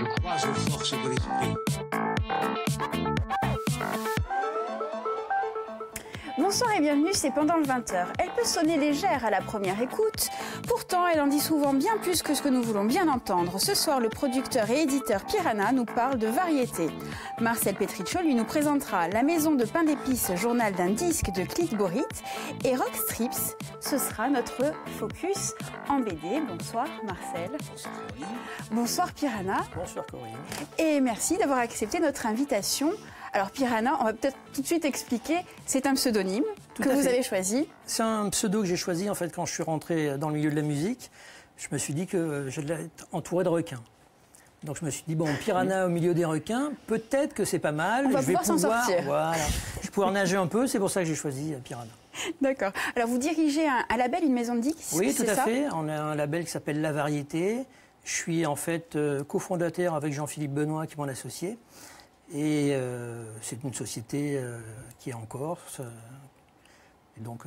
crois aux forces de l'esprit. Bonsoir et bienvenue, c'est Pendant le 20h. Elle peut sonner légère à la première écoute, pourtant elle en dit souvent bien plus que ce que nous voulons bien entendre. Ce soir, le producteur et éditeur Piranha nous parle de variété. Marcel Petriccio lui nous présentera La Maison de Pain d'Épices, journal d'un disque de Clit Borit. Et Rock Strips, ce sera notre focus en BD. Bonsoir Marcel. Bonsoir Corinne. Bonsoir Piranha. Bonsoir Corinne. Et merci d'avoir accepté notre invitation. Alors Piranha, on va peut-être tout de suite expliquer, c'est un pseudonyme que vous avez choisi. C'est un pseudo que j'ai choisi en fait quand je suis rentré dans le milieu de la musique. Je me suis dit que j'allais être entouré de requins. Donc je me suis dit, bon, Piranha au milieu des requins, peut-être que c'est pas mal. On va pouvoir s'en sortir. Voilà, je vais pouvoir nager un peu, c'est pour ça que j'ai choisi Piranha. D'accord. Alors vous dirigez un label, une maison de disques, oui, tout à ça fait. On a un label qui s'appelle La Variété. Je suis en fait cofondateur avec Jean-Philippe Benoît, qui est mon associé. Et c'est une société qui est en Corse. Et donc,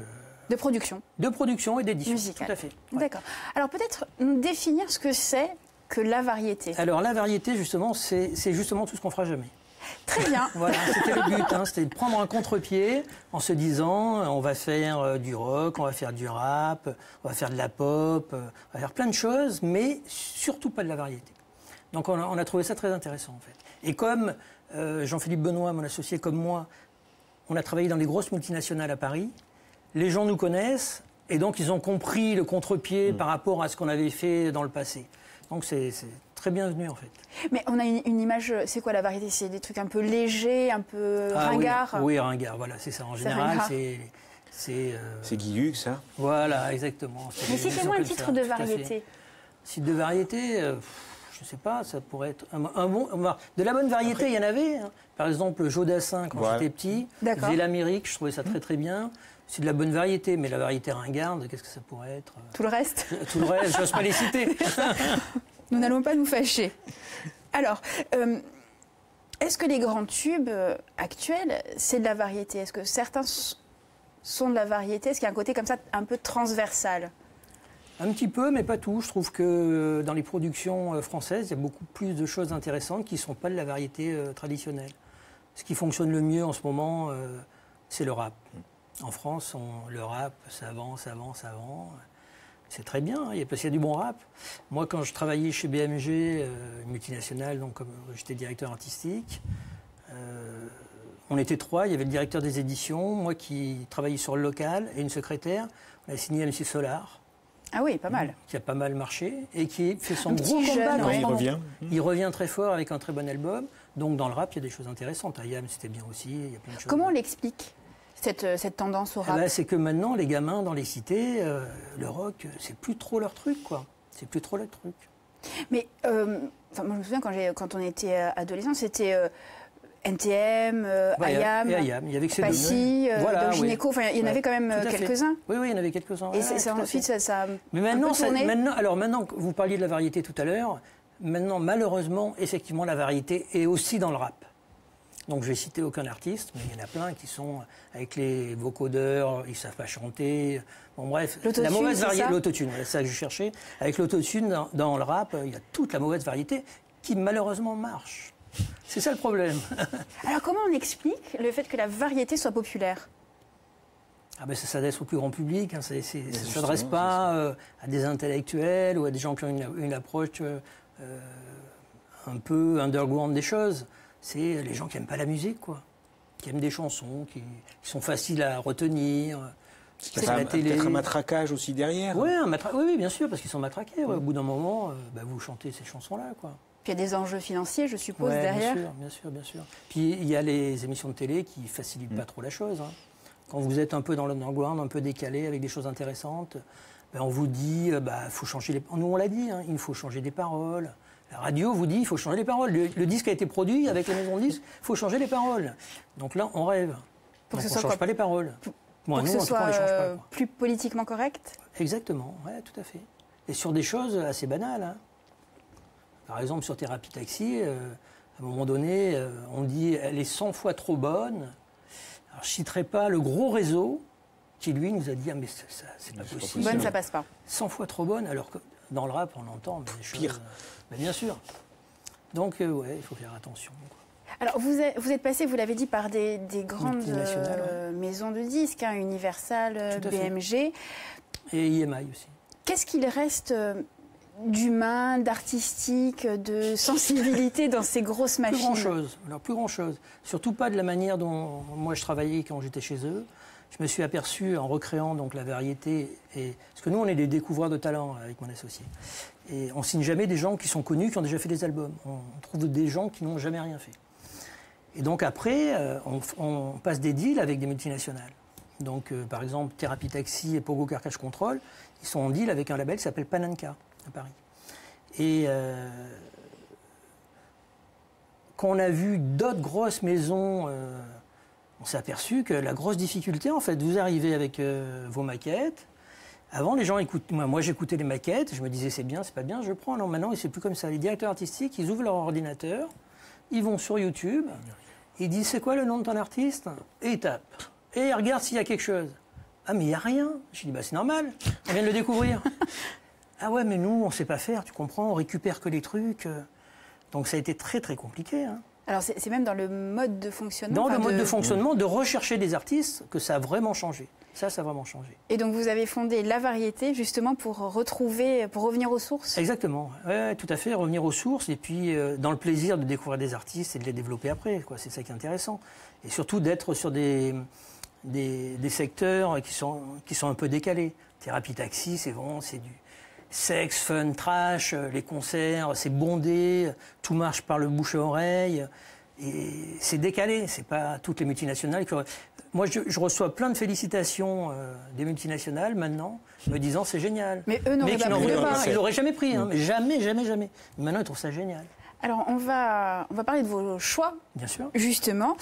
de production. De production et d'édition. Musicale. Tout à fait. Ouais. D'accord. Alors peut-être nous définir ce que c'est que la variété. Alors la variété, justement, c'est justement tout ce qu'on fera jamais. Très bien. Voilà, c'était le but, hein, c'était de prendre un contre-pied en se disant on va faire du rock, on va faire du rap, on va faire de la pop, on va faire plein de choses, mais surtout pas de la variété. Donc on a trouvé ça très intéressant en fait. Et comme Jean-Philippe Benoît, mon associé, comme moi, on a travaillé dans des grosses multinationales à Paris, les gens nous connaissent et donc ils ont compris le contre-pied par rapport à ce qu'on avait fait dans le passé. Donc c'est très bienvenu en fait. Mais on a une image, c'est quoi la variété? C'est des trucs un peu légers, un peu ringards? Oui, ringard, voilà, c'est ça. En général, c'est Guy Lux, ça. Voilà, exactement. Mais citez-moi un titre de variété. Titre de variété, je ne sais pas, ça pourrait être un bon... De la bonne variété, il y en avait. Hein. Par exemple, Jodassin, quand j'étais petit. D'accord. L'Amérique, je trouvais ça très très bien. C'est de la bonne variété, mais la variété ringarde, qu'est-ce que ça pourrait être? Tout le reste? Tout le reste, je n'ose pas les citer. Nous n'allons pas nous fâcher. Alors, est-ce que les grands tubes actuels, c'est de la variété? Est-ce que certains sont de la variété? Est-ce qu'il y a un côté comme ça un peu transversal? Un petit peu, mais pas tout. Je trouve que dans les productions françaises, il y a beaucoup plus de choses intéressantes qui ne sont pas de la variété traditionnelle. Ce qui fonctionne le mieux en ce moment, c'est le rap. En France, le rap, ça avance. C'est très bien, parce qu'il y a du bon rap. Moi, quand je travaillais chez BMG, une multinationale, donc comme j'étais directeur artistique, on était trois. Il y avait le directeur des éditions, moi qui travaillais sur le local, et une secrétaire. On a signé MC Solar. Ah oui, pas mal. Qui a pas mal marché et qui fait son petit gros jeune, comeback. Il revient. Il revient très fort avec un très bon album. Donc dans le rap, il y a des choses intéressantes. Ayam, c'était bien aussi. Il y a plein de choses. Comment on l'explique, cette tendance au rap? C'est que maintenant, les gamins dans les cités, le rock, c'est plus trop leur truc, quoi. C'est plus trop leur truc. Mais moi, je me souviens quand on était adolescent, c'était NTM, Ayam, il y avait que ces Passy, voilà, Doc Gynéco, enfin, il y en avait quand même quelques-uns. Oui, il y en avait quelques-uns. Et ensuite, ça mais maintenant, maintenant, vous parliez de la variété tout à l'heure, maintenant, malheureusement, effectivement, la variété est aussi dans le rap. Donc, je vais citer aucun artiste, mais il y en a plein qui sont avec les vocodeurs, ils ne savent pas chanter. Bon, bref, la mauvaise variété, l'autotune, c'est ça que je cherchais. Avec l'autotune, dans le rap, il y a toute la mauvaise variété qui, malheureusement, marche. C'est ça le problème. Alors comment on explique le fait que la variété soit populaire? Ça s'adresse au plus grand public, hein. Ça ne s'adresse pas à des intellectuels ou à des gens qui ont une approche un peu underground des choses. C'est les gens qui n'aiment pas la musique, quoi. Qui aiment des chansons, qui sont faciles à retenir. C'est la télé. Peut-être un matraquage aussi derrière. Oui, bien sûr, parce qu'ils sont matraqués. Ouais. Au bout d'un moment, vous chantez ces chansons-là, quoi. Puis il y a des enjeux financiers, je suppose, derrière. Bien sûr. Puis il y a les émissions de télé qui facilitent pas trop la chose. Hein. Quand vous êtes un peu dans l'underground, un peu décalé, avec des choses intéressantes, on vous dit, faut changer les... Nous, on l'a dit, hein, il faut changer des paroles. La radio vous dit, il faut changer les paroles. Le disque a été produit avec la maison de disques, il faut changer les paroles. Donc là, on rêve. Donc on ne change pas les paroles. Pour que ce soit plus politiquement correct? Exactement, ouais, tout à fait. Et sur des choses assez banales, hein. Par exemple, sur Thérapie Taxi, à un moment donné, on dit elle est 100 fois trop bonne. Alors, je ne citerai pas le gros réseau qui, lui, nous a dit mais c'est pas possible. Bonne, ça passe pas. 100 fois trop bonne, alors que dans le rap, on entend des choses... Pire. Bien sûr. Donc, ouais, il faut faire attention. Alors, vous êtes passé, vous l'avez dit, par des grandes maisons de disques, hein, Universal, BMG. Et IMI aussi. Qu'est-ce qu'il reste d'humain, d'artistique, de sensibilité dans ces grosses machines? Plus grand-chose. Alors, plus grand-chose. Surtout pas de la manière dont moi je travaillais quand j'étais chez eux. Je me suis aperçu en recréant donc la variété, parce que nous on est des découvreurs de talent avec mon associé. Et on signe jamais des gens qui sont connus, qui ont déjà fait des albums. On trouve des gens qui n'ont jamais rien fait. Et donc après, on passe des deals avec des multinationales. Donc par exemple, Thérapie Taxi et Pogo Car Crash Control, ils sont en deal avec un label qui s'appelle Panenka à Paris. Et quand on a vu d'autres grosses maisons, on s'est aperçu que la grosse difficulté, en fait, vous arrivez avec vos maquettes. Avant, les gens écoutent. Moi, j'écoutais les maquettes, je me disais c'est bien, c'est pas bien, je prends. Non, maintenant, c'est plus comme ça. Les directeurs artistiques, ils ouvrent leur ordinateur, ils vont sur YouTube, ils disent c'est quoi le nom de ton artiste? Et ils tapent. Et ils regardent s'il y a quelque chose. Ah, mais il n'y a rien. Je dis bah c'est normal, on vient de le découvrir. Ah ouais, mais nous, on ne sait pas faire, tu comprends, on récupère que les trucs. Donc ça a été très très compliqué. Hein. Alors c'est même dans le mode de fonctionnement. Dans le mode de fonctionnement, de rechercher des artistes, que ça a vraiment changé. Ça a vraiment changé. Et donc vous avez fondé La Variété justement pour revenir aux sources? Exactement, ouais, tout à fait, revenir aux sources et puis dans le plaisir de découvrir des artistes et de les développer après. C'est ça qui est intéressant. Et surtout d'être sur des secteurs qui sont un peu décalés. Thérapie Taxi, c'est vraiment c'est du sexe, fun, trash, les concerts, c'est bondé, tout marche par le bouche à oreille. Et c'est décalé, c'est pas toutes les multinationales qui... Moi, je reçois plein de félicitations des multinationales maintenant, me disant c'est génial. Mais eux n'auraient pas pris. Ils l'auraient jamais pris, hein, mais jamais, jamais, jamais. Mais maintenant, ils trouvent ça génial. Alors, on va parler de vos choix. Bien sûr. Justement.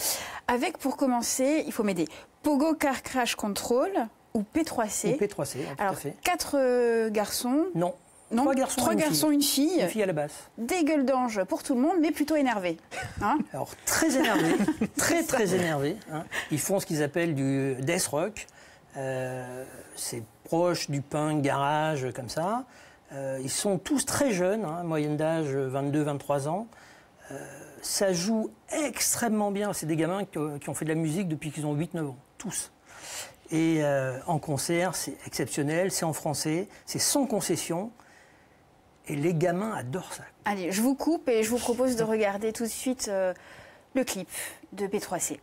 Avec, pour commencer, il faut m'aider, Pogo Car Crash Control ou P3C. Ou P3C, tout alors, à fait. 4 garçons. Non. Non, 3 garçons, une fille. Une fille à la basse. Des gueules d'ange pour tout le monde, mais plutôt énervés. Hein? Alors, très énervés, très énervés. Hein. Ils font ce qu'ils appellent du death rock. C'est proche du punk, garage, comme ça. Ils sont tous très jeunes, hein, moyenne d'âge 22-23 ans. Ça joue extrêmement bien. C'est des gamins qui ont fait de la musique depuis qu'ils ont 8-9 ans, tous. Et en concert, c'est exceptionnel, c'est en français, c'est sans concession. Et les gamins adorent ça. Allez, je vous coupe et je vous propose de regarder tout de suite le clip de P3C.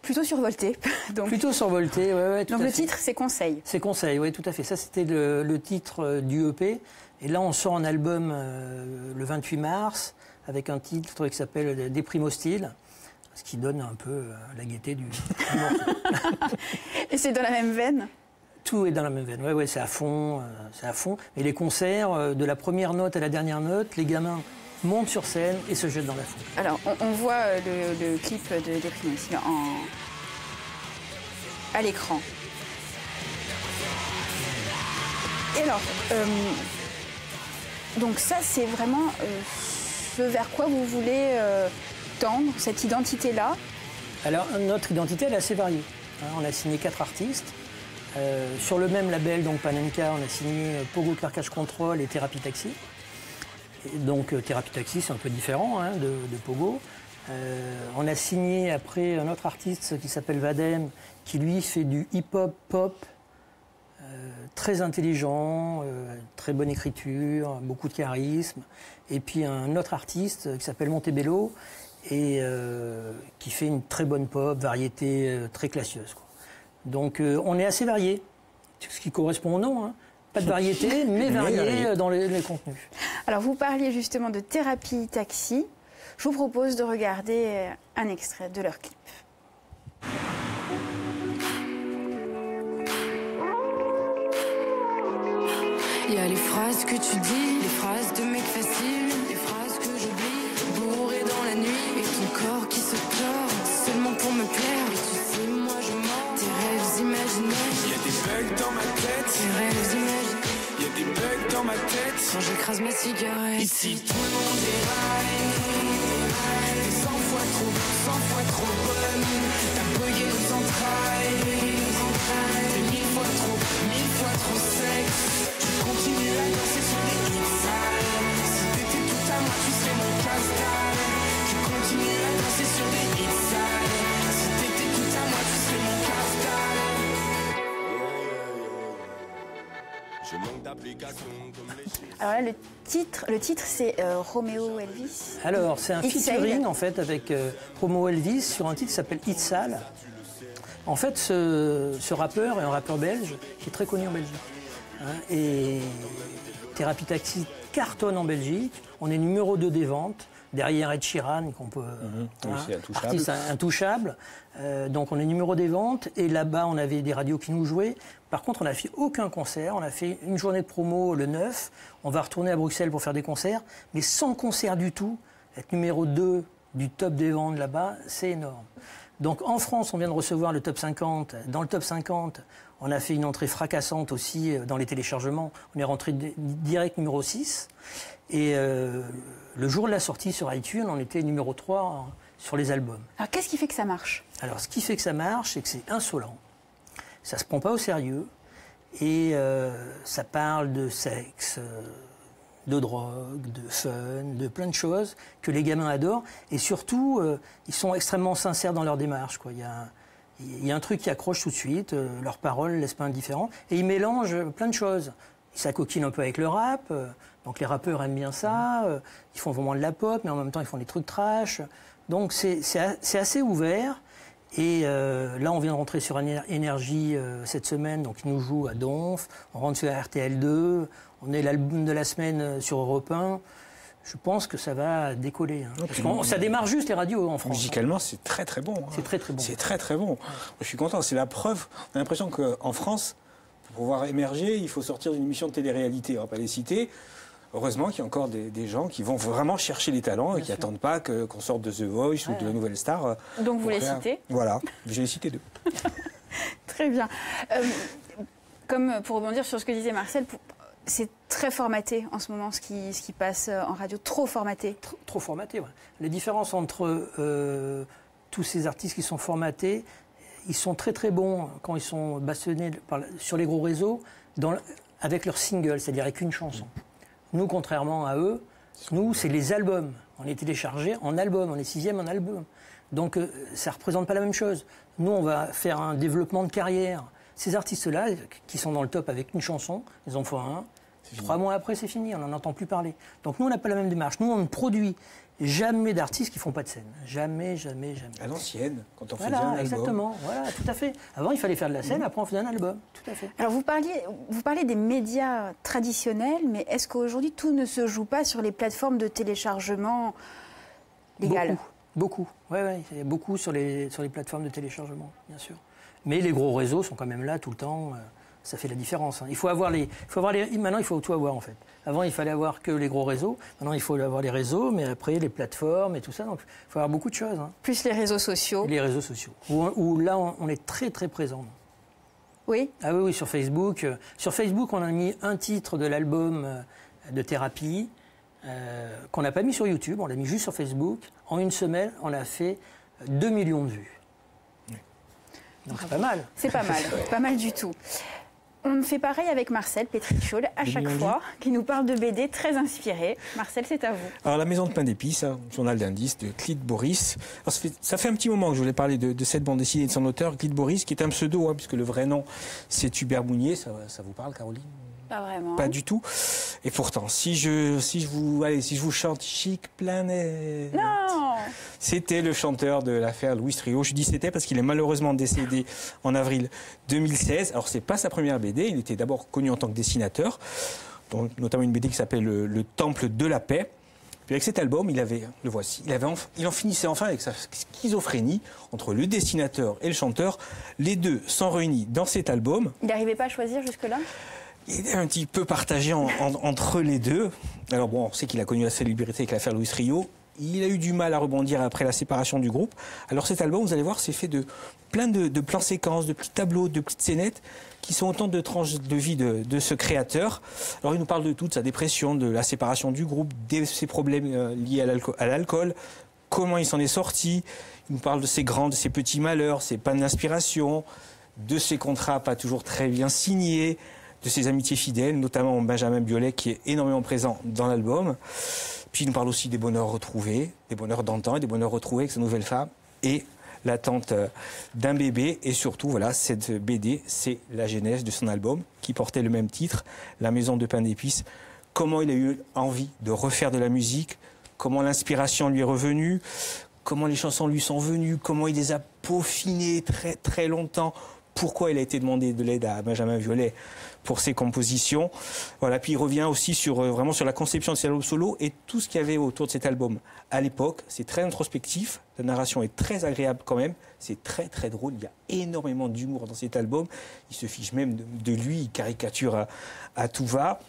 Plutôt survolté. Donc. Plutôt survolté, ouais, tout donc à le fait. titre, c'est Conseil. C'est Conseil, oui, tout à fait. Ça, c'était le titre du EP. Et là, on sort un album le 28 mars avec un titre qui s'appelle Déprime hostile, ce qui donne un peu la gaieté du morceau. Et c'est dans la même veine? Tout est dans la même veine, ouais, c'est à fond, c'est à fond. Et les concerts, de la première note à la dernière note, les gamins montent sur scène et se jettent dans la foule. Alors, on voit le clip de Déprime hostile à l'écran. Et alors, donc ça, c'est vraiment ce vers quoi vous voulez tendre, cette identité-là? Alors, notre identité, elle est assez variée. Hein, on a signé 4 artistes. Sur le même label, donc Panenka, on a signé Pogo Car Crash Control et Thérapie Taxi. Et donc, Thérapie Taxi, c'est un peu différent hein, de Pogo. On a signé après un autre artiste qui s'appelle Vadem, qui lui fait du hip-hop pop, très intelligent, très bonne écriture, beaucoup de charisme. et puis un autre artiste qui s'appelle Montebello, et qui fait une très bonne pop, variété très classieuse, quoi. Donc on est assez varié, ce qui correspond au nom, hein. Pas de variété, mais varié dans les contenus. Alors vous parliez justement de Thérapie Taxi. Je vous propose de regarder un extrait de leur clip. Il y a les phrases que tu dis, les phrases de mec facile, les phrases que j'oublie, bourré dans la nuit, et ton corps qui se tord, seulement pour me plaire. Et tu sais, moi je mens, tes rêves imaginaires. Il y a des bugs dans ma tête, tes rêves imaginaires. il y a des bugs dans ma tête. Quand j'écrase ma cigarette, Ici tout le monde déraille, t'es 100 fois trop bonne. T'as bugué nos entrailles, t'es 1000 fois trop sexe. Continue à danser sur des hits sales. Si t'étais tout à moi, tu serais mon casse-dalle. Je continue à danser sur des hits sales. Si t'étais tout à moi, tu serais mon casse-dalle. Je manque d'application comme les chiens. Alors là, le titre c'est Roméo Elvis. Alors, c'est un It's featuring Sale. en fait avec Roméo Elvis sur un titre qui s'appelle It's Sale. En fait, ce rappeur est un rappeur belge qui est très connu en Belgique. Hein, et Thérapie Taxi cartonne en Belgique. On est numéro 2 des ventes, derrière Ed Sheeran, qu'on peut, Oui, c'est intouchable. artiste intouchable. Donc on est numéro des ventes. Et là-bas, on avait des radios qui nous jouaient. Par contre, on n'a fait aucun concert. On a fait une journée de promo le 9. On va retourner à Bruxelles pour faire des concerts. Mais sans concert du tout, être numéro 2 du top des ventes là-bas, c'est énorme. Donc en France, on vient de recevoir le top 50. Dans le top 50, on a fait une entrée fracassante aussi dans les téléchargements. On est rentré direct numéro 6. Et le jour de la sortie sur iTunes, on était numéro 3 sur les albums. Alors qu'est-ce qui fait que ça marche? Alors ce qui fait que ça marche, c'est que c'est insolent. Ça se prend pas au sérieux. Et ça parle de sexe, de drogue, de fun, de plein de choses que les gamins adorent. Et surtout, ils sont extrêmement sincères dans leur démarche, quoi. Il y a un truc qui accroche tout de suite, leurs paroles ne laissent pas indifférent. Et ils mélangent plein de choses. Ils s'acoquinent un peu avec le rap, donc les rappeurs aiment bien ça. Ils font vraiment de la pop, mais en même temps ils font des trucs trash. Donc c'est assez ouvert. Et là, on vient de rentrer sur Énergie cette semaine, donc ils nous jouent à Donf. On rentre sur RTL2. On est l'album de la semaine sur Europe 1. Je pense que ça va décoller. Hein. Parce que ça démarre juste les radios en France. Musicalement, c'est très très bon. Hein. C'est très très bon. C'est très très bon. Moi, je suis content. C'est la preuve. On a l'impression qu'en France, pour pouvoir émerger, il faut sortir d'une émission de télé-réalité. On va pas les citer. Heureusement qu'il y a encore des gens qui vont vraiment chercher les talents et qui n'attendent pas qu'on sorte de The Voice ou de Nouvelle Star. Donc vous les citez? Voilà, j'ai cité 2. Très bien. Comme pour rebondir sur ce que disait Marcel, c'est très formaté en ce moment ce qui passe en radio, trop formaté. Trop formaté, ouais. Les différences entre tous ces artistes qui sont formatés, ils sont très très bons quand ils sont bastonnés sur les gros réseaux avec leur single, c'est-à-dire avec une chanson. Nous, contrairement à eux, nous, c'est les albums. On est téléchargé en album, on est 6e en album. Donc ça ne représente pas la même chose. Nous, on va faire un développement de carrière. Ces artistes-là, qui sont dans le top avec une chanson, ils en font un. 3 mois après, c'est fini, on n'en entend plus parler. Donc nous, on n'a pas la même démarche. Nous, on ne produit jamais d'artistes qui ne font pas de scène. Jamais, jamais, jamais. À l'ancienne, quand on faisait Voilà, un album. exactement. Voilà, tout à fait. Avant, il fallait faire de la scène, après, on faisait un album. Tout à fait. Alors vous parlez des médias traditionnels, mais est-ce qu'aujourd'hui tout ne se joue pas sur les plateformes de téléchargement légales? Beaucoup. Ouais, il y a beaucoup sur les plateformes de téléchargement, bien sûr. Mais les gros réseaux sont quand même là tout le temps. Ça fait la différence. Hein. Maintenant, il faut tout avoir en fait. Avant, il fallait avoir que les gros réseaux. Maintenant, il faut avoir les réseaux, mais après les plateformes et tout ça. Donc, il faut avoir beaucoup de choses. Hein. Plus les réseaux sociaux. Les réseaux sociaux. Où là, on est très très présent. Oui. Ah oui, sur Facebook. Sur Facebook, on a mis un titre de l'album de Thérapie qu'on n'a pas mis sur YouTube. On l'a mis juste sur Facebook. En une semaine, on a fait 2 millions de vues. Oui. Donc c'est pas mal. C'est pas mal. Pas mal du tout. On fait pareil avec Marcel Pétrichol à chaque fois, qui nous parle de BD très inspiré. Marcel, c'est à vous. Alors, La Maison de Pain d'Épices, un journal d'indices de Clyde Boris. Alors, ça fait un petit moment que je voulais parler de cette bande dessinée et de son auteur, Clyde Boris, qui est un pseudo, hein, puisque le vrai nom, c'est Hubert Mounier. Ça vous parle, Caroline? Pas vraiment. Pas du tout. Et pourtant, si je vous chante Chic Planète. Non. C'était le chanteur de l'affaire Louis Trio. Je dis c'était parce qu'il est malheureusement décédé en avril 2016. Alors c'est pas sa première BD. Il était d'abord connu en tant que dessinateur, donc, notamment une BD qui s'appelle le Temple de la Paix. Puis avec cet album, il en finissait enfin avec sa schizophrénie entre le dessinateur et le chanteur. Les deux sont réunis dans cet album. Il n'arrivait pas à choisir jusque-là? Il est un petit peu partagé entre les deux. Alors bon, on sait qu'il a connu la célébrité avec l'affaire Louis Trio. Il a eu du mal à rebondir après la séparation du groupe. Alors cet album, vous allez voir, c'est fait de plein de plans séquences, de petits tableaux, de petites scénettes qui sont autant de tranches de vie de ce créateur. Alors il nous parle de toute sa dépression, de la séparation du groupe, de ses problèmes liés à l'alcool, comment il s'en est sorti. Il nous parle de ses grands, de ses petits malheurs, ses pannes d'inspiration, de ses contrats pas toujours très bien signés, de ses amitiés fidèles, notamment Benjamin Biolay qui est énormément présent dans l'album. Puis il nous parle aussi des bonheurs retrouvés, des bonheurs d'antan et des bonheurs retrouvés avec sa nouvelle femme et l'attente d'un bébé. Et surtout, voilà, cette BD, c'est la genèse de son album qui portait le même titre, La Maison de Pain d'Épices. Comment il a eu envie de refaire de la musique, comment l'inspiration lui est revenue, comment les chansons lui sont venues, comment il les a peaufinées très très longtemps, pourquoi il a été demandé de l'aide à Benjamin Biolay pour ses compositions. Voilà, puis il revient aussi vraiment sur la conception de cet album solo et tout ce qu'il y avait autour de cet album à l'époque. C'est très introspectif, la narration est très agréable quand même, c'est très très drôle, il y a énormément d'humour dans cet album, il se fiche même de lui, il caricature à tout va.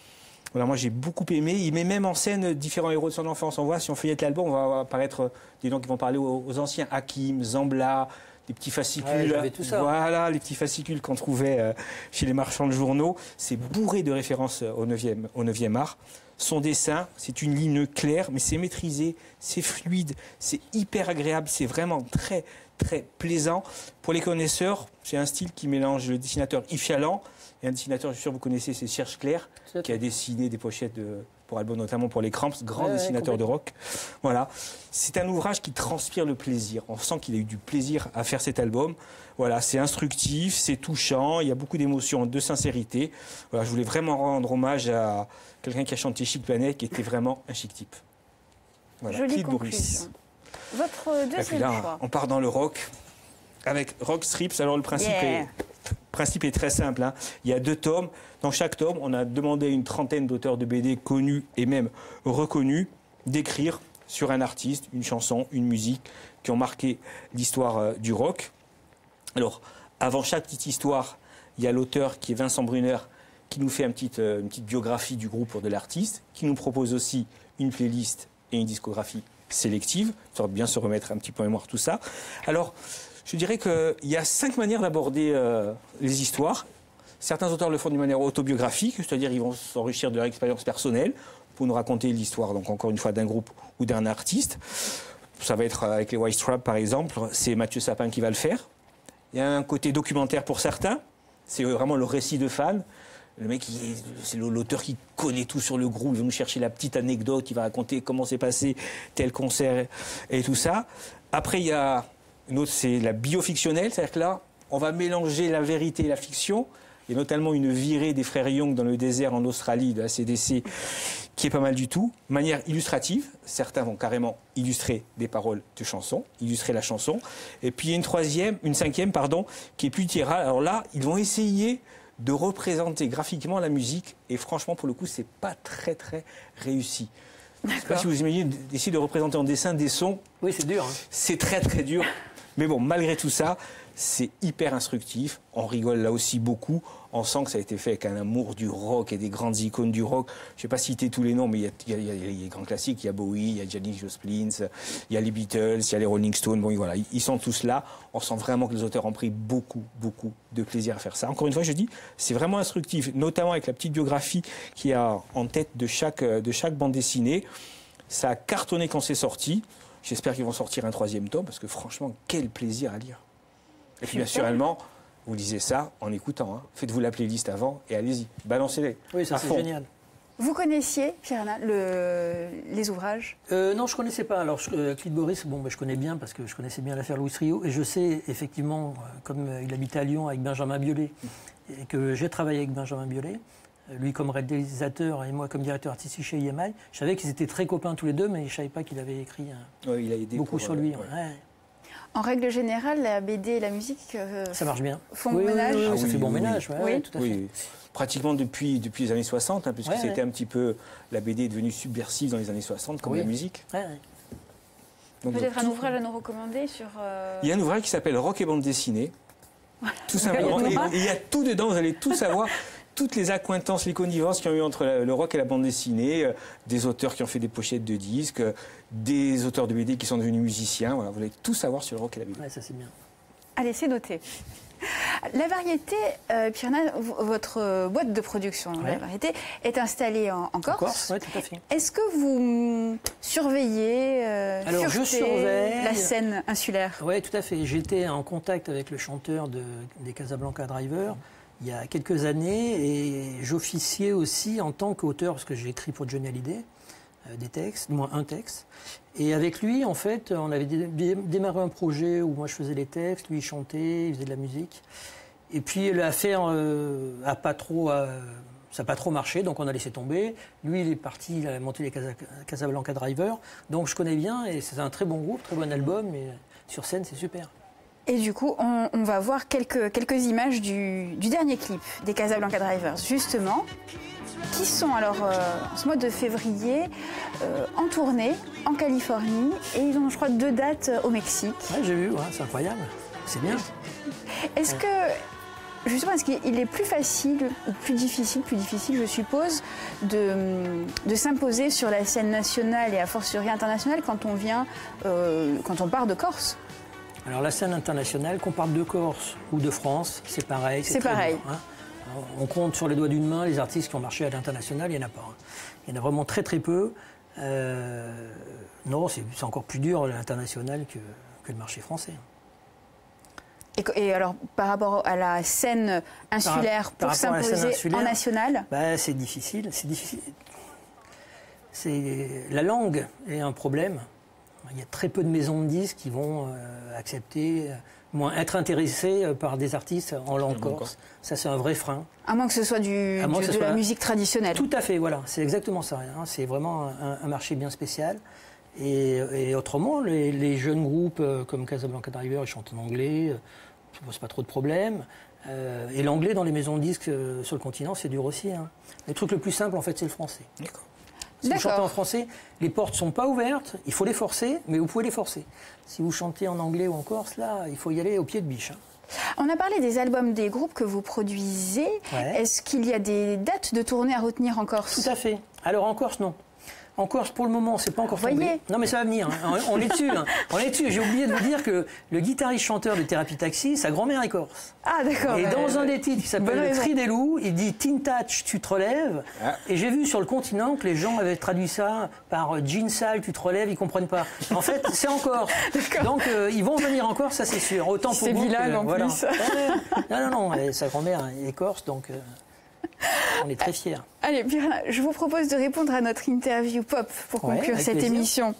Voilà, moi j'ai beaucoup aimé, il met même en scène différents héros de son enfance. On voit, si on feuillette l'album, on va apparaître des noms qui vont parler aux anciens, Hakim, Zambla, des petits fascicules, ouais, tout ça. Voilà, les petits fascicules qu'on trouvait chez les marchands de journaux. C'est bourré de références au 9e art. Son dessin, c'est une ligne claire, mais c'est maîtrisé, c'est fluide, c'est hyper agréable, c'est vraiment très, très plaisant. Pour les connaisseurs, c'est un style qui mélange le dessinateur Yves Chaland et un dessinateur, je suis sûr que vous connaissez, c'est Serge Clair, qui a dessiné des pochettes pour albums, notamment pour les Cramps, grand dessinateur de rock. Voilà. C'est un ouvrage qui transpire le plaisir. On sent qu'il a eu du plaisir à faire cet album. Voilà, c'est instructif, c'est touchant, il y a beaucoup d'émotions, de sincérité. Voilà, je voulais vraiment rendre hommage à quelqu'un qui a chanté Chic Planète, qui était vraiment un chic type. Voilà, Jolie Clyde Boris. conclusion. Votre deuxième choix. On part dans le rock avec Rock Strips. Alors le principe est très simple, hein. Il y a 2 tomes. Dans chaque tome, on a demandé à une trentaine d'auteurs de BD connus et même reconnus d'écrire sur un artiste, une chanson, une musique qui ont marqué l'histoire du rock. Alors, avant chaque petite histoire, il y a l'auteur qui est Vincent Brunner qui nous fait une petite biographie du groupe ou de l'artiste, qui nous propose aussi une playlist et une discographie sélective, pour bien se remettre un petit peu en mémoire tout ça. Alors, je dirais qu'il y a 5 manières d'aborder les histoires. Certains auteurs le font d'une manière autobiographique, c'est-à-dire ils vont s'enrichir de leur expérience personnelle pour nous raconter l'histoire, donc encore une fois, d'un groupe ou d'un artiste. Ça va être avec les White Stripes, par exemple, c'est Mathieu Sapin qui va le faire. Il y a un côté documentaire pour certains, c'est vraiment le récit de fans. Le mec, c'est l'auteur qui connaît tout sur le groupe, il va nous chercher la petite anecdote, il va raconter comment s'est passé tel concert et tout ça. Après, il y a une autre, c'est la biofictionnelle, c'est-à-dire que là, on va mélanger la vérité et la fiction. Il y a notamment une virée des frères Young dans le désert en Australie de la CDC qui est pas mal du tout. Manière illustrative, certains vont carrément illustrer des paroles de chansons, illustrer la chanson. Et puis il y a une cinquième, qui est plus littérale. Alors là, ils vont essayer de représenter graphiquement la musique. Et franchement, pour le coup, c'est pas très très réussi. Je ne sais pas si vous imaginez d'essayer de représenter en dessin des sons. Oui, c'est dur. Hein. C'est très très dur. Mais bon, malgré tout ça, c'est hyper instructif. On rigole là aussi beaucoup. On sent que ça a été fait avec un amour du rock et des grandes icônes du rock. Je ne vais pas citer tous les noms, mais il y a les grands classiques. Il y a Bowie, il y a Janis Joplin, il y a les Beatles, il y a les Rolling Stones. Bon, voilà, ils sont tous là. On sent vraiment que les auteurs ont pris beaucoup, beaucoup de plaisir à faire ça. Encore une fois, je dis, c'est vraiment instructif, notamment avec la petite biographie qu'il y a en tête de chaque bande dessinée. Ça a cartonné quand c'est sorti. J'espère qu'ils vont sortir un 3e tome, parce que franchement, quel plaisir à lire. Et puis, naturellement, vous lisez ça en écoutant. Hein. Faites-vous la playlist avant et allez-y, balancez-les. Oui, ça c'est génial. Vous connaissiez, Pierre-Anna, les ouvrages? Non, je ne connaissais pas. Alors, Clyde Boris, je connais bien parce que je connaissais bien l'affaire Louis Trio. Et je sais, effectivement, comme il habitait à Lyon avec Benjamin Biolay, et que j'ai travaillé avec Benjamin Biolay, lui comme réalisateur et moi comme directeur artistique chez EMI. Je savais qu'ils étaient très copains tous les deux, mais je ne savais pas qu'il avait écrit Ouais, il a aidé beaucoup pour, sur lui. ouais. Ouais. En règle générale, la BD et la musique Ça marche bien. font bon ménage. Oui, Ah ça oui, fait bon oui, ménage. oui. Ouais, Oui. tout à fait. Oui, pratiquement depuis les années 60, hein, puisque Ouais, c'était ouais. un petit peu... La BD est devenue subversive dans les années 60, comme Oui. la musique. Ouais, ouais. Donc, Peut-être un tout- ouvrage à nous recommander sur... Il y a un ouvrage qui s'appelle Rock et bande dessinée. Tout simplement. Il y a Et tout. il y a tout dedans, vous allez tout savoir. Toutes les accointances, les connivences qu'il y a eu entre le rock et la bande dessinée, des auteurs qui ont fait des pochettes de disques, des auteurs de BD qui sont devenus musiciens. Voilà, vous allez tout savoir sur le rock et la BD. Ouais, ça c'est bien. Allez, c'est noté. La variété, Pierre-Anna, votre boîte de production, Ouais. la variété, est installée en Corse. Oui, tout à fait. Est-ce que vous surveillez, Alors, je furetez surveille. la scène insulaire? Oui, tout à fait. J'étais en contact avec le chanteur des Casablanca Driver il y a quelques années et j'officiais aussi en tant qu'auteur, parce que j'ai écrit pour Johnny Hallyday des textes, du moins un texte. Et avec lui, en fait, on avait démarré un projet où moi je faisais les textes, lui il chantait, il faisait de la musique. Et puis l'affaire ça n'a pas trop marché, donc on a laissé tomber. Lui, il est parti, il a monté les Casablanca Driver. Donc je connais bien et c'est un très bon groupe, très bon album. Et sur scène, c'est super. Et du coup, on va voir quelques images du dernier clip des Casablanca Drivers, justement, qui sont alors en ce mois de février en tournée en Californie et ils ont, je crois, 2 dates au Mexique. Ouais, j'ai vu, ouais, c'est incroyable. C'est bien. Est-ce que, justement, est-ce qu'il est plus facile ou plus difficile je suppose, de s'imposer sur la scène nationale et a fortiori internationale quand on part de Corse? Alors la scène internationale, qu'on parle de Corse ou de France, c'est pareil. C'est très pareil. dur, hein. On compte sur les doigts d'une main les artistes qui ont marché à l'international, il n'y en a pas. Hein. Il y en a vraiment très très peu. Non, c'est encore plus dur l'international que le marché français. Et alors, par rapport à la scène insulaire, Par pour rapport à la scène s'imposer insulaire, en national, c'est difficile. La langue est un problème. Il y a très peu de maisons de disques qui vont accepter, être intéressées par des artistes en langue corse. Ça, c'est un vrai frein. à moins que ce soit de la musique traditionnelle. Tout à fait, voilà. C'est exactement ça. Hein. C'est vraiment un marché bien spécial. Et autrement, les jeunes groupes comme Casablanca Driver, ils chantent en anglais. Ça ne pose pas trop de problèmes. Et l'anglais dans les maisons de disques sur le continent, c'est dur aussi. Hein. Le truc le plus simple, en fait, c'est le français. D'accord. Si vous D'accord. chantez en français, les portes ne sont pas ouvertes, il faut les forcer, mais vous pouvez les forcer. Si vous chantez en anglais ou en corse, là, il faut y aller au pied de biche. Hein. On a parlé des albums des groupes que vous produisez. Ouais. Est-ce qu'il y a des dates de tournée à retenir en Corse? Tout à fait. Alors en Corse, non. En Corse, pour le moment, c'est pas encore tombé. Voyez. Non, mais ça va venir. Hein. On est dessus. Hein. On est dessus. J'ai oublié de vous dire que le guitariste-chanteur de Thérapie Taxi, sa grand-mère est corse. Ah, d'accord. Et dans un des titres qui Bonne s'appelle Le raison. Cri des loups, il dit Tintach, tu te relèves. Ah. Et j'ai vu sur le continent que les gens avaient traduit ça par Jean sale, tu te relèves, ils comprennent pas. En fait, c'est en Corse. Donc ils vont venir en Corse, ça c'est sûr. Autant pour C'est vous bilingue que, en voilà. plus. Non. Et sa grand-mère est corse, donc on est très fiers. Allez, Pierre, je vous propose de répondre à notre interview pop pour Ouais, conclure avec cette plaisir. émission.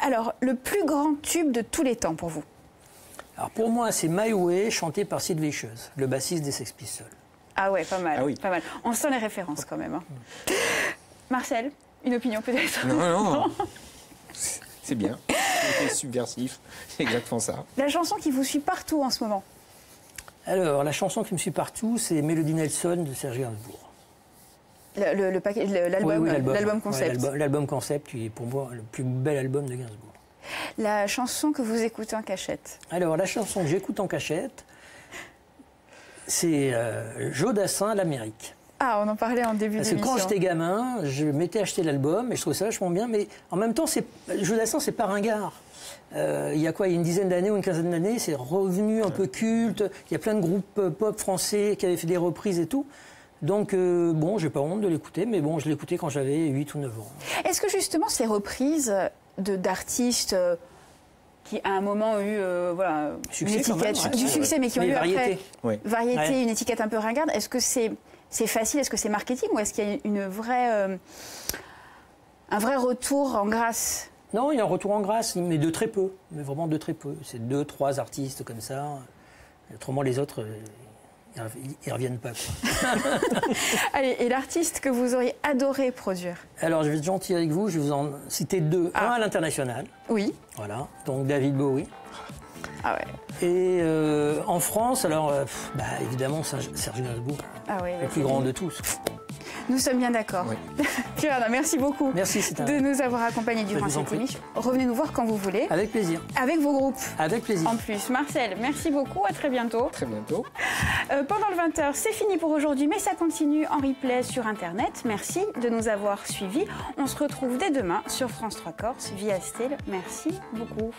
Alors, le plus grand tube de tous les temps pour vous? Alors pour moi, c'est My Way, chanté par Sid Vicious, le bassiste des Sex Pistols. Ah ouais, pas mal. Ah oui. Pas mal. On sent les références quand même. Hein. Marcel, une opinion peut-être? Non. C'est bien. C'est subversif. C'est exactement ça. La chanson qui vous suit partout en ce moment? Alors, la chanson qui me suit partout, c'est Melody Nelson de Serge Gainsbourg. L'album Oui, l'album concept. Ouais, l'album concept, qui est pour moi le plus bel album de Gainsbourg. La chanson que vous écoutez en cachette? Alors, la chanson que j'écoute en cachette, c'est Joe Dassin, l'Amérique. Ah, on en parlait en début Parce que d'émission. quand j'étais gamin, je m'étais acheté l'album et je trouvais ça vachement bien, mais en même temps, Joe Dassin, c'est pas ringard. Il y a une dizaine d'années ou une quinzaine d'années, c'est revenu un peu culte. Il y a plein de groupes pop français qui avaient fait des reprises et tout. Donc, j'ai pas honte de l'écouter, mais bon, je l'écoutais quand j'avais 8 ou 9 ans. Est-ce que justement ces reprises d'artistes qui à un moment ont eu Succès une quand même, étiquette ouais. du succès, mais qui ont Mais eu variété. après Ouais. variété, Ouais. une étiquette un peu ringarde, est-ce que c'est facile, est-ce que c'est marketing ou est-ce qu'il y a un vrai retour en grâce? Non, il y a un retour en grâce, mais de très peu. Mais vraiment de très peu. C'est 2, 3 artistes comme ça. Autrement, les autres, ils reviennent pas, quoi. Allez, et l'artiste que vous auriez adoré produire? Alors, je vais être gentil avec vous, je vais vous en citer deux. Un à l'international, Oui. voilà, donc David Bowie. Ah ouais. Et en France, alors, évidemment, Serge Gainsbourg, Ah oui, le plus grand de tous. Nous sommes bien d'accord. Oui. Pierre, merci beaucoup Merci, c'est un... de nous avoir accompagnés durant vous en cette prie. émission. Revenez nous voir quand vous voulez, Avec plaisir. avec vos groupes. Avec plaisir. En plus, Marcel, merci beaucoup, à très bientôt. Très bientôt. Pendant le 20h, c'est fini pour aujourd'hui, mais ça continue en replay sur Internet. Merci de nous avoir suivis. On se retrouve dès demain sur France 3 Corse via Style. Merci beaucoup.